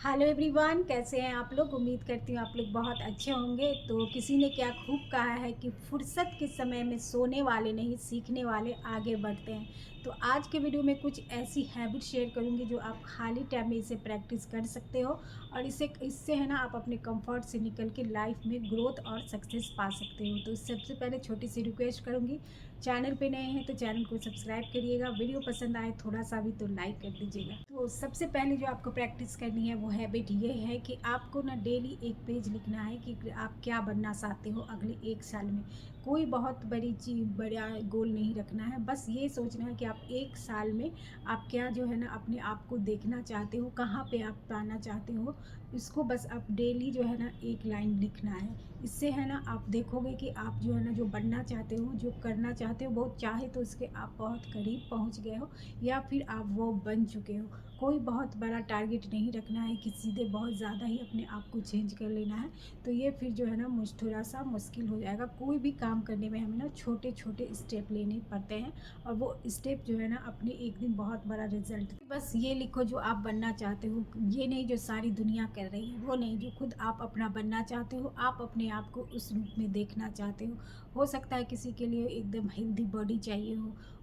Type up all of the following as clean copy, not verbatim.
Hello everyone, कैसे हैं आप लोग। उम्मीद करती हूँ आप लोग बहुत अच्छे होंगे। तो किसी ने क्या खूब कहा है कि फुर्सत के समय में सोने वाले नहीं, सीखने वाले आगे बढ़ते हैं। तो आज के वीडियो में कुछ ऐसी हैबिट शेयर करूँगी जो आप खाली टाइम में इसे प्रैक्टिस कर सकते हो और इससे इससे है ना, आप अपने कंफर्ट से निकल के लाइफ में ग्रोथ और सक्सेस पा सकते हो। तो सबसे पहले छोटी सी रिक्वेस्ट करूँगी, चैनल पे नए हैं तो चैनल को सब्सक्राइब करिएगा, वीडियो पसंद आए थोड़ा सा भी तो लाइक कर दीजिएगा। तो सबसे पहले जो आपको प्रैक्टिस करनी है वो हैबिट ये है कि आपको ना डेली एक पेज लिखना है कि आप क्या बनना चाहते हो अगले 1 साल में। कोई बहुत बड़ी चीज़, बड़ा गोल नहीं रखना है, बस ये सोचना है कि आप 1 साल में आप क्या जो है ना अपने आप को देखना चाहते हो, कहाँ पे आप पाना चाहते हो। इसको बस आप डेली जो है ना एक लाइन लिखना है। इससे है ना आप देखोगे कि आप जो है ना जो बनना चाहते हो, जो करना चाहते हो, बहुत चाहे तो उसके आप बहुत करीब पहुंच गए हो या फिर आप वो बन चुके हो। कोई बहुत बड़ा टारगेट नहीं रखना है कि सीधे बहुत ज़्यादा ही अपने आप को चेंज कर लेना है। तो ये फिर जो है ना थोड़ा सा मुश्किल हो जाएगा। कोई भी काम करने में हमें ना छोटे छोटे स्टेप लेने पड़ते हैं और वो स्टेप जो है ना अपने एक दिन बहुत बड़ा रिजल्ट। बस ये लिखो जो आप बनना चाहते हो, ये नहीं जो सारी दुनिया कर रही है, वो नहीं, जो खुद आप अपना बनना चाहते हो, आप अपने आप को उस रूप में देखना चाहते हो सकता है किसी के लिए एकदम हेल्दी बॉडी चाहिए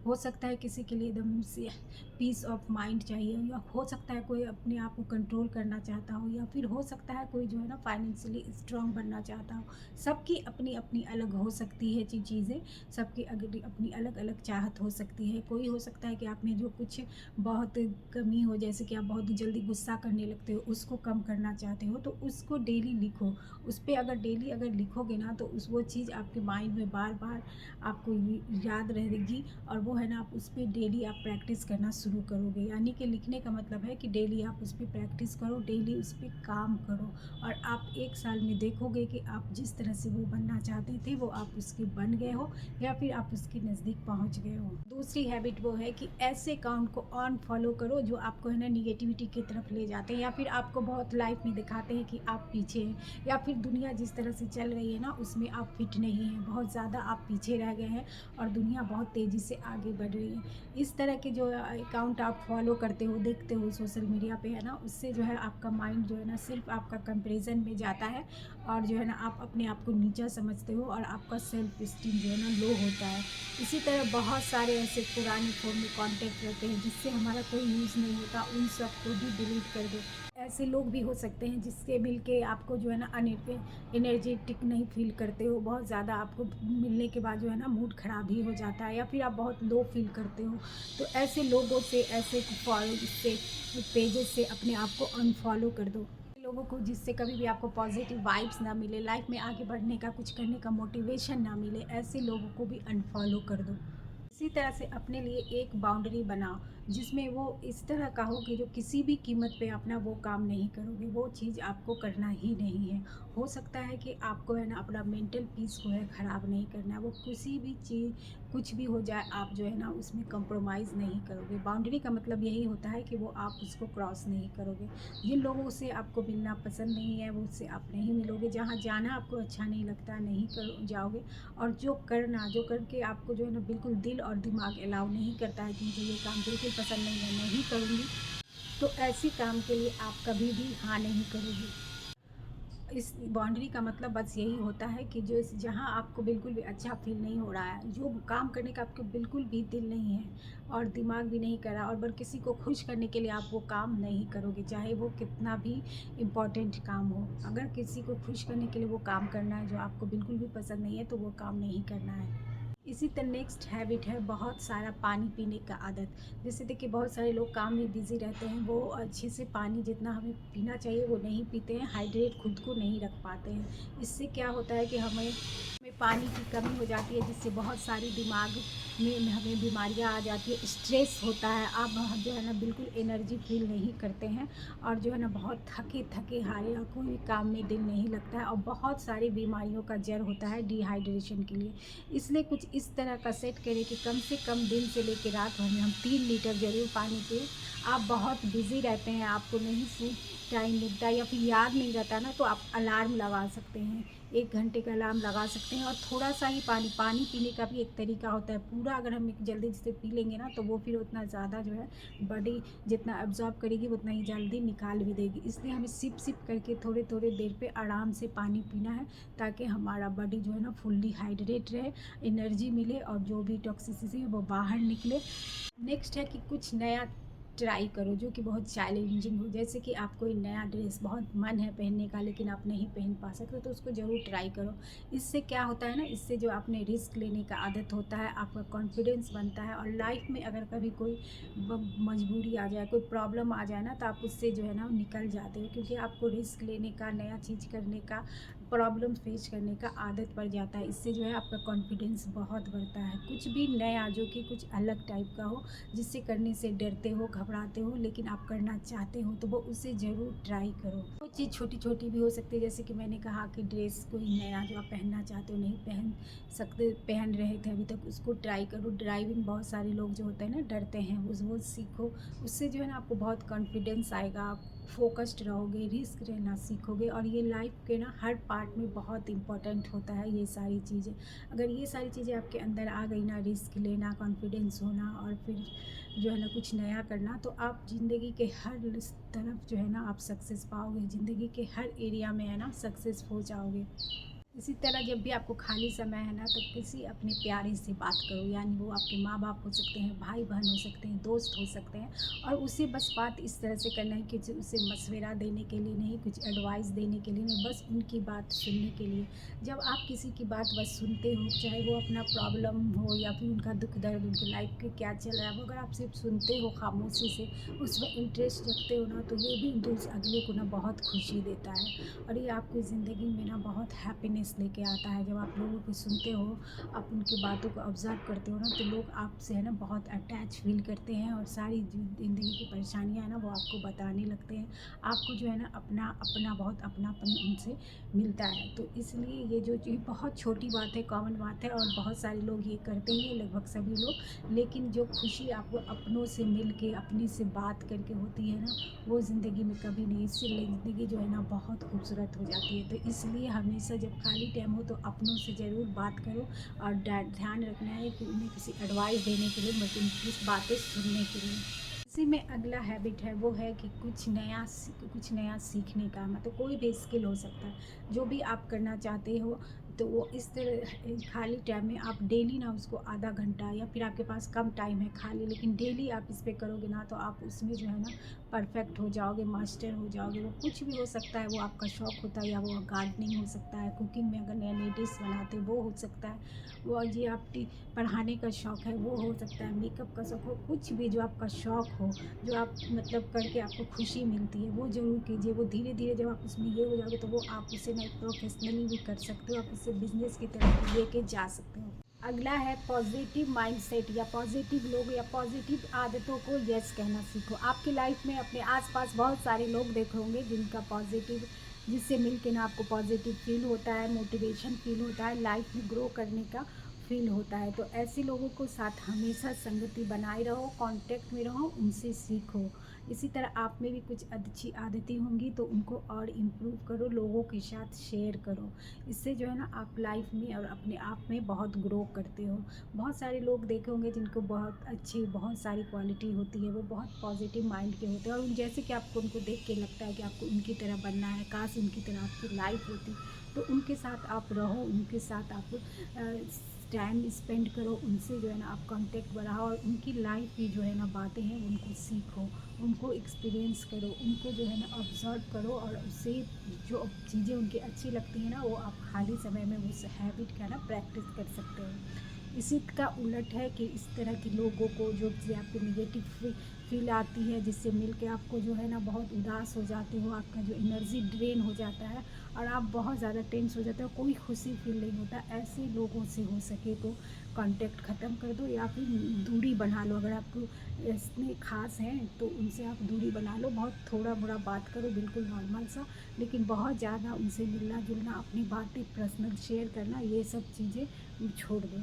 हो सकता है किसी के लिए एकदम से पीस ऑफ माइंड चाहिए हो सकता है कोई अपने आप को कंट्रोल करना चाहता हो, या फिर हो सकता है कोई जो है ना फाइनेंशियली स्ट्रांग बनना चाहता हो। सबकी अपनी अपनी अलग हो सकती है चीज़ें, सबकी अपनी अलग अलग चाहत हो सकती है। कोई हो सकता है कि आप में जो कुछ बहुत कमी हो, जैसे कि आप बहुत जल्दी गुस्सा करने लगते हो, उसको कम करना चाहते हो, तो उसको डेली लिखो। उस पर अगर डेली अगर लिखोगे ना तो वो चीज़ आपके माइंड में बार बार आपको याद रहेगी और वो है ना आप उस पर डेली आप प्रैक्टिस करना शुरू करोगे। यानी कि लिखने का मतलब है कि डेली आप उस पर प्रैक्टिस करो, डेली उस पर काम करो और आप 1 साल में देखोगे कि आप जिस तरह से वो बनना चाहते थे वो आप उसके बन गए हो या फिर आप उसके नज़दीक पहुंच गए हो। दूसरी हैबिट वो है कि ऐसे अकाउंट को ऑन फॉलो करो जो आपको है ना निगेटिविटी की तरफ ले जाते हैं या फिर आपको बहुत लाइफ में दिखाते हैं कि आप पीछे हैं, या फिर दुनिया जिस तरह से चल रही है ना उसमें आप फिट नहीं हैं, बहुत ज़्यादा आप पीछे रह गए हैं और दुनिया बहुत तेज़ी से आगे बढ़ रही है। इस तरह के जो अकाउंट आप फॉलो करते हो, देखते हो सोशल मीडिया पे है ना, उससे जो है आपका माइंड जो है ना सिर्फ आपका कंपैरिजन में जाता है और जो है ना आप अपने आप को नीचा समझते हो और आपका सेल्फ इस्टीम जो है ना लो होता है। इसी तरह बहुत सारे ऐसे पुराने फ़ोन में कॉन्टैक्ट रहते हैं जिससे हमारा कोई यूज़ नहीं होता, उन सब को भी डिलीट कर दो। ऐसे लोग भी हो सकते हैं जिससे मिल के आपको जो है ना एनर्जेटिक नहीं फील करते हो, बहुत ज़्यादा आपको मिलने के बाद जो है ना मूड ख़राब ही हो जाता है या फिर आप बहुत लो फील करते हो। तो ऐसे लोगों से, ऐसे फॉलो इससे पेजेस से अपने आप को अनफॉलो कर दो। लोगों को जिससे कभी भी आपको पॉजिटिव वाइब्स ना मिले, लाइफ में आगे बढ़ने का, कुछ करने का मोटिवेशन ना मिले, ऐसे लोगों को भी अनफॉलो कर दो। इसी तरह से अपने लिए एक बाउंड्री बनाओ जिसमें वो इस तरह का हो कि जो किसी भी कीमत पे अपना वो काम नहीं करोगे, वो चीज़ आपको करना ही नहीं है। हो सकता है कि आपको है ना अपना मेंटल पीस को है ख़राब नहीं करना है, वो किसी भी चीज़ कुछ भी हो जाए आप जो है ना उसमें कंप्रोमाइज़ नहीं करोगे। बाउंड्री का मतलब यही होता है कि वो आप उसको क्रॉस नहीं करोगे। जिन लोगों से आपको मिलना पसंद नहीं है वो उससे आप नहीं मिलोगे, जहाँ जाना आपको अच्छा नहीं लगता नहीं कर जाओगे, और जो करके आपको जो है ना बिल्कुल दिल और दिमाग अलाउ नहीं करता है कि मुझे ये काम बिल्कुल पसंद नहीं है, नहीं करूँगी, तो ऐसी काम के लिए आप कभी भी हाँ नहीं करोगे। इस बाउंड्री का मतलब बस यही होता है कि जो जहाँ आपको बिल्कुल भी अच्छा फील नहीं हो रहा है, जो काम करने का आपको बिल्कुल भी दिल नहीं है और दिमाग भी नहीं कर रहा, और बस किसी को खुश करने के लिए आप वो काम नहीं करोगे, चाहे वो कितना भी इम्पोर्टेंट काम हो। अगर किसी को खुश करने के लिए वो काम करना है जो आपको बिल्कुल भी पसंद नहीं है तो वो काम नहीं करना है। इसी तरह नेक्स्ट हैबिट है बहुत सारा पानी पीने का आदत। जैसे देखिए बहुत सारे लोग काम में बिज़ी रहते हैं, वो अच्छे से पानी जितना हमें पीना चाहिए वो नहीं पीते हैं, हाइड्रेट खुद को नहीं रख पाते हैं। इससे क्या होता है कि हमें पानी की कमी हो जाती है, जिससे बहुत सारी दिमाग में हमें बीमारियां आ जाती है, स्ट्रेस होता है, अब हम जो है ना बिल्कुल एनर्जी फील नहीं करते हैं और जो है ना बहुत थके थके हारे और कोई भी काम में दिल नहीं लगता है और बहुत सारी बीमारियों का जड़ होता है डिहाइड्रेशन के लिए। इसलिए कुछ इस तरह का सेट करें कि कम से कम दिन से लेकर रात भर में हम 3 लीटर ज़रूर पानी पिएं। आप बहुत बिज़ी रहते हैं, आपको नहीं टाइम मिलता है या फिर याद नहीं रहता ना, तो आप अलार्म लगा सकते हैं, 1 घंटे का अलार्म लगा सकते हैं। और थोड़ा सा ही पानी पीने का भी एक तरीका होता है। पूरा अगर हम एक जल्दी से पी लेंगे ना, तो वो फिर उतना ज़्यादा जो है बॉडी जितना एब्जॉर्ब करेगी उतना ही जल्दी निकाल भी देगी। इसलिए हमें सिप सिप करके थोड़े थोड़े देर पे आराम से पानी पीना है, ताकि हमारा बॉडी जो है ना फुल्ली हाइड्रेट रहे, एनर्जी मिले और जो भी टॉक्सिसिटी है वो बाहर निकले। नेक्स्ट है कि कुछ नया ट्राई करो जो कि बहुत चैलेंजिंग हो। जैसे कि आप कोई नया ड्रेस बहुत मन है पहनने का, लेकिन आप नहीं पहन पा सकते, तो उसको ज़रूर ट्राई करो। इससे क्या होता है ना, इससे जो आपने रिस्क लेने का आदत होता है, आपका कॉन्फिडेंस बनता है। और लाइफ में अगर कभी कोई मजबूरी आ जाए, कोई प्रॉब्लम आ जाए ना, तो आप उससे जो है ना निकल जाते हो, क्योंकि आपको रिस्क लेने का, नया चीज़ करने का, प्रॉब्लम फेस करने का आदत पड़ जाता है। इससे जो है आपका कॉन्फिडेंस बहुत बढ़ता है। कुछ भी नया जो कि कुछ अलग टाइप का हो, जिससे करने से डरते हो, घबराते हो, लेकिन आप करना चाहते हो, तो वो उसे ज़रूर ट्राई करो। वो चीज़ छोटी छोटी भी हो सकती है, जैसे कि मैंने कहा कि ड्रेस कोई नया जो आप पहनना चाहते हो, नहीं पहन सकते, पहन रहे थे अभी तक, उसको ट्राई करो। ड्राइविंग बहुत सारे लोग जो होते हैं ना डरते हैं, वो सीखो। उससे जो है ना आपको बहुत कॉन्फिडेंस आएगा, आप फोकस्ड रहोगे, रिस्क लेना सीखोगे। और ये लाइफ के ना हर पार्ट में बहुत इंपॉर्टेंट होता है ये सारी चीज़ें। अगर ये सारी चीज़ें आपके अंदर आ गई ना, रिस्क लेना, कॉन्फिडेंस होना, और फिर जो है ना कुछ नया करना, तो आप ज़िंदगी के हर तरफ जो है ना आप सक्सेस पाओगे, ज़िंदगी के हर एरिया में है ना सक्सेस हो जाओगे। इसी तरह जब भी आपको खाली समय है ना, तो किसी अपने प्यारे से बात करो, यानी वो आपके माँ बाप हो सकते हैं, भाई बहन हो सकते हैं, दोस्त हो सकते हैं। और उसे बस बात इस तरह से करना है कि उसे मशवरा देने के लिए नहीं, कुछ एडवाइस देने के लिए नहीं, बस उनकी बात सुनने के लिए। जब आप किसी की बात बस सुनते हो, चाहे वो अपना प्रॉब्लम हो या फिर उनका दुख दर्द, उनकी लाइफ के क्या चल रहा है, वो अगर आप सिर्फ सुनते हो खामोशी से, उसमें इंटरेस्ट रखते हो ना, तो ये भी अगले को ना बहुत खुशी देता है। और ये आपकी ज़िंदगी में ना बहुत हैप्पीनेस लेके आता है। जब आप लोगों की सुनते हो, आप उनकी बातों को ऑब्ज़र्व करते हो ना, तो लोग आपसे है ना बहुत अटैच फ़ील करते हैं, और सारी जो ज़िंदगी की परेशानियाँ हैं ना वो आपको बताने लगते हैं। आपको जो है ना अपना अपना बहुत अपनापन उनसे मिलता है। तो इसलिए ये जो चीज़ बहुत छोटी बात है, कॉमन बात है, और बहुत सारे लोग ये करते ही हैं, लगभग सभी लोग। लेकिन जो खुशी आपको अपनों से मिल के, अपने से बात करके होती है ना, वो ज़िंदगी में कभी नहीं। इससे ज़िंदगी जो है ना बहुत खूबसूरत हो जाती है। तो इसलिए हमेशा जब खाली टाइम हो, तो अपनों से ज़रूर बात करो। और ध्यान रखना है कि उन्हें किसी एडवाइस देने के लिए, बल्कि उनकी बातें सुनने के लिए। इसी में अगला हैबिट है, वो है कि कुछ नया सीखने का, मतलब कोई भी स्किल हो सकता है, जो भी आप करना चाहते हो। तो वो इस तरह खाली टाइम में आप डेली ना उसको आधा घंटा, या फिर आपके पास कम टाइम है खाली, लेकिन डेली आप इस पे करोगे ना, तो आप उसमें जो है ना परफेक्ट हो जाओगे, मास्टर हो जाओगे। वो कुछ भी हो सकता है, वो आपका शौक़ होता है, या वो गार्डनिंग हो सकता है, कुकिंग में अगर नए नई डिश बनाते हो वो हो सकता है, वो ये आप पढ़ाने का शौक़ है वो हो सकता है, मेकअप का शौक़ हो, कुछ भी जो आपका शौक़ हो, जो आप मतलब करके आपको खुशी मिलती है, वो ज़रूर कीजिए। वो धीरे धीरे जब आप उसमें ये हो जाओगे, तो वो आप उसे ना प्रोफेशनली भी कर सकते हो, आप उसे बिजनेस की तरफ लेके जा सकते हो। अगला है पॉजिटिव माइंडसेट, या पॉजिटिव लोग, या पॉजिटिव आदतों को यस कहना सीखो। आपकी लाइफ में अपने आसपास बहुत सारे लोग देखे होंगे जिनका पॉजिटिव, जिससे मिल के ना आपको पॉजिटिव फील होता है, मोटिवेशन फील होता है, लाइफ में ग्रो करने का फील होता है। तो ऐसे लोगों को साथ हमेशा संगति बनाए रहो, कांटेक्ट में रहो, उनसे सीखो। इसी तरह आप में भी कुछ अच्छी आदतें होंगी, तो उनको और इम्प्रूव करो, लोगों के साथ शेयर करो। इससे जो है ना आप लाइफ में और अपने आप में बहुत ग्रो करते हो। बहुत सारे लोग देखे होंगे जिनको बहुत अच्छी, बहुत सारी क्वालिटी होती है, वो बहुत पॉजिटिव माइंड के होते हैं, और जैसे कि आपको उनको देख के लगता है कि आपको उनकी तरह बनना है, काश उनकी तरह आपकी लाइफ होती। तो उनके साथ आप रहो, उनके साथ आप टाइम स्पेंड करो, उनसे जो है ना आप कांटेक्ट बढ़ाओ, और उनकी लाइफ की जो है ना बातें हैं उनको सीखो, उनको एक्सपीरियंस करो, उनको जो है ना ऑब्ज़र्व करो, और उससे जो चीज़ें उनकी अच्छी लगती हैं ना, वो आप खाली समय में उस हैबिट का ना प्रैक्टिस कर सकते हो। इसी का उलट है कि इस तरह के लोगों को जो चीज़ें आपको निगेटिव फील आती है, जिससे मिल के आपको जो है ना बहुत उदास हो जाते हो, आपका जो एनर्जी ड्रेन हो जाता है, और आप बहुत ज़्यादा टेंस हो जाते हो, कोई खुशी फील नहीं होता, ऐसे लोगों से हो सके तो कांटेक्ट ख़त्म कर दो, या फिर दूरी बना लो। अगर आपको इतने ख़ास हैं तो उनसे आप दूरी बना लो, बहुत थोड़ा मोड़ा बात करो, बिल्कुल नॉर्मल सा, लेकिन बहुत ज़्यादा उनसे मिलना जुलना, अपनी बातें पर्सनल शेयर करना, ये सब चीज़ें छोड़ दो।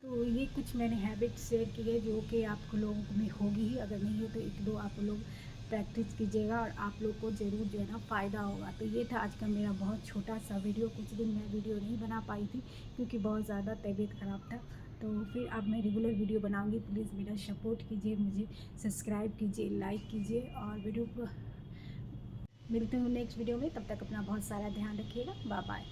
तो ये कुछ मैंने हैबिट शेयर की है, जो कि आप लोगों में होगी ही, अगर नहीं है तो एक दो आप लोग प्रैक्टिस कीजिएगा और आप लोग को ज़रूर जो है ना फ़ायदा होगा। तो ये था आज का मेरा बहुत छोटा सा वीडियो। कुछ दिन मैं वीडियो नहीं बना पाई थी क्योंकि बहुत ज़्यादा तबीयत ख़राब था। तो फिर अब मैं रेगुलर वीडियो बनाऊंगी। प्लीज़ मेरा सपोर्ट कीजिए, मुझे सब्सक्राइब कीजिए, लाइक कीजिए और वीडियो को मिलती हूँ नेक्स्ट वीडियो में। तब तक अपना बहुत सारा ध्यान रखिएगा। Bye bye.